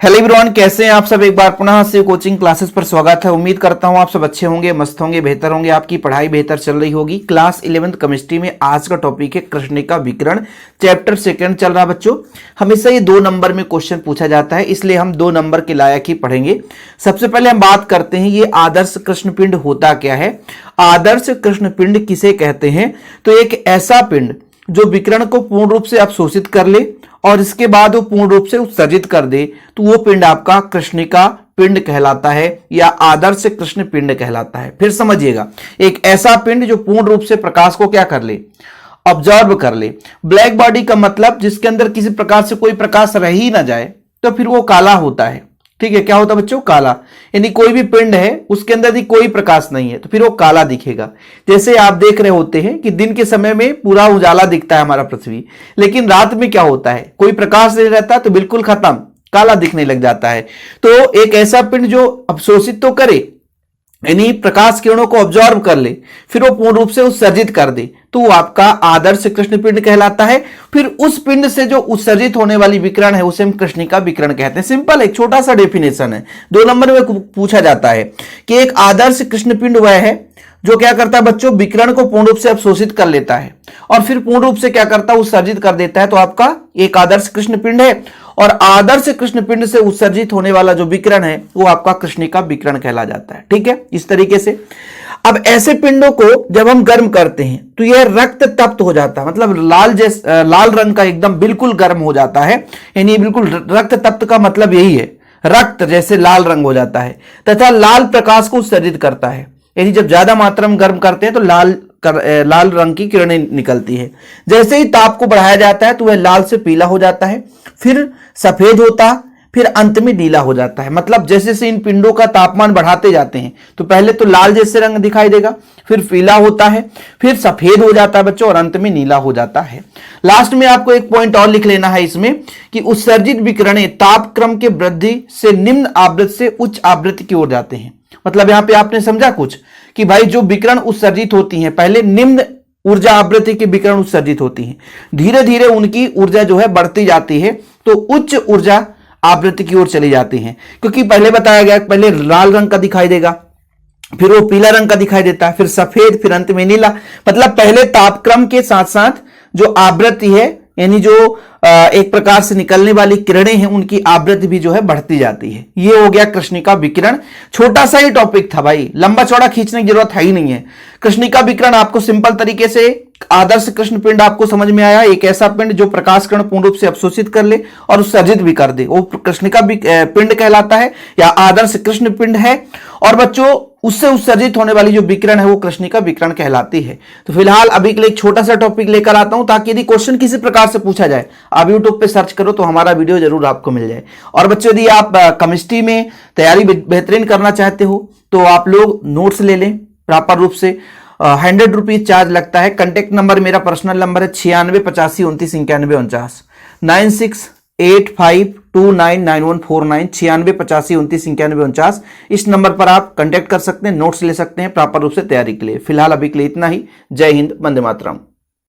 Hello everyone, कैसे हैं आप सब। एक बार पुनः से कोचिंग क्लासेस पर स्वागत है। उम्मीद करता हूं आप सब अच्छे होंगे, मस्त होंगे, बेहतर होंगे, आपकी पढ़ाई बेहतर चल रही होगी। क्लास 11th केमिस्ट्री में आज का टॉपिक है कृष्णिका विकिरण, चैप्टर सेकंड चल रहा बच्चों। हमेशा ये 2 नंबर में क्वेश्चन पूछा जाता है, इसलिए हम 2 नंबर के लायक ही पढ़ेंगे। सबसे पहले हम बात करते हैं ये आदर्श कृष्णपिंड होता क्या है। आदर्श कृष्णपिंड किसे कहते हैं? तो एक ऐसा पिंड जो विकिरण को पूर्ण रूप से अवशोषित कर ले और इसके बाद वो पूर्ण रूप से उत्सर्जित कर दे, तो वो पिंड आपका कृष्णिका पिंड कहलाता है या आदर्श कृष्ण पिंड कहलाता है। फिर समझिएगा, एक ऐसा पिंड जो पूर्ण रूप से प्रकाश को क्या कर ले, ऑब्जर्व कर ले। ब्लैक बॉडी का मतलब जिसके अंदर किसी प्रकार से कोई प्रकाश रह ही ना जाए, तो फिर वो काला होता है। ठीक है, क्या होता है बच्चों? काला। यानी कोई भी पिंड है उसके अंदर भी कोई प्रकाश नहीं है, तो फिर वो काला दिखेगा। जैसे आप देख रहे होते हैं कि दिन के समय में पूरा उजाला दिखता है हमारा पृथ्वी, लेकिन रात में क्या होता है, कोई प्रकाश नहीं रहता, तो बिल्कुल खत्म, काला दिखने लग जाता है। तो एक ऐसा पिंड जो अवशोषित तो करे, यानी प्रकाश किरणों को ऑब्जॉर्व कर ले, फिर वो पूर्ण रूप से उत्सर्जित कर दे, तो वो आपका आदर्श कृष्ण पिंड कहलाता है। फिर उस पिंड से जो उत्सर्जित होने वाली विकिरण है उसे हम कृष्णिका विकिरण कहते हैं। सिंपल, एक छोटा सा डेफिनेशन है। 2 नंबर में पूछा जाता है कि एक आदर्श कृष्ण पिंड वह है जो क्या करता है बच्चों, विकिरण को पूर्ण रूप से अवशोषित कर लेता है और फिर पूर्ण रूप से क्या करता है, उत्सर्जित कर देता है, तो आपका एक आदर्श कृष्ण पिंड है। और आदर्श कृष्ण पिंड से उत्सर्जित होने वाला जो विकिरण है वो आपका कृष्णिका विकिरण कहला जाता है। ठीक है, इस तरीके से। अब ऐसे पिंडों को जब हम गर्म करते हैं तो यह रक्त तप्त हो जाता है, मतलब लाल रंग का एकदम बिल्कुल गर्म हो जाता है। यानी बिल्कुल रक्त तप्त का मतलब यही है, रक्त जैसे लाल रंग हो जाता है तथा लाल प्रकाश को उत्सर्जित करता है। यानी जब ज्यादा मात्रा में गर्म करते हैं तो लाल रंग की किरणें निकलती है। जैसे ही ताप को बढ़ाया जाता है तो वह लाल से पीला हो जाता है, फिर सफेद होता, फिर अंत में नीला हो जाता है। मतलब जैसे जैसे इन पिंडों का तापमान बढ़ाते जाते हैं तो पहले तो लाल जैसे रंग दिखाई देगा, फिर पीला होता है, फिर सफेद हो जाता है बच्चों, और अंत में नीला हो जाता है। लास्ट में आपको एक पॉइंट और लिख लेना है इसमें कि उत्सर्जित विकिरणें तापक्रम के वृद्धि से निम्न आवृत्ति से उच्च आवृत्ति की ओर जाते हैं। मतलब यहां पे आपने समझा कुछ कि भाई जो विकिरण उत्सर्जित होती हैं पहले निम्न ऊर्जा आवृत्ति के विकिरण उत्सर्जित होती हैं, धीरे धीरे उनकी ऊर्जा जो है बढ़ती जाती है तो उच्च ऊर्जा आवृत्ति की ओर चली जाती हैं। क्योंकि पहले बताया गया, पहले लाल रंग का दिखाई देगा, फिर वो पीला रंग का दिखाई देता है, फिर सफेद, फिर अंत में नीला। मतलब पहले तापक्रम के साथ साथ जो आवृत्ति है, यानी जो एक प्रकार से निकलने वाली किरणें हैं उनकी आवृत्ति भी जो है बढ़ती जाती है। ये हो गया कृष्णिका विकिरण। छोटा सा ही टॉपिक था भाई, लंबा चौड़ा खींचने की जरूरत है ही नहीं है। कृष्णिका विकिरण आपको सिंपल तरीके से, आदर्श कृष्ण पिंड आपको समझ में आया, एक ऐसा पिंड जो प्रकाश किरण पूर्ण रूप से अवशोषित कर ले और उत्सर्जित भी कर दे, वो कृष्णिका पिंड कहलाता है या आदर्श कृष्ण पिंड है। और बच्चों उससे उत्सर्जित होने वाली जो विकिरण है वो कृष्णिका विकिरण कहलाती है। तो फिलहाल अभी के लिए एक छोटा सा टॉपिक लेकर आता हूं ताकि यदि क्वेश्चन किसी प्रकार से पूछा जाए, आप यूट्यूब पे सर्च करो तो हमारा वीडियो जरूर आपको मिल जाए। और बच्चों यदि आप केमिस्ट्री में तैयारी बेहतरीन करना चाहते हो तो आप लोग नोट्स ले लें प्रॉपर रूप से। 100 रुपीज चार्ज लगता है। कांटेक्ट नंबर मेरा पर्सनल नंबर है 9685299149, 9685299149, 9685299149। इस नंबर पर आप कांटेक्ट कर सकते हैं, नोट्स ले सकते हैं प्रॉपर रूप से तैयारी के लिए। फिलहाल अभी के लिए इतना ही। जय हिंद, वंदे मातरम।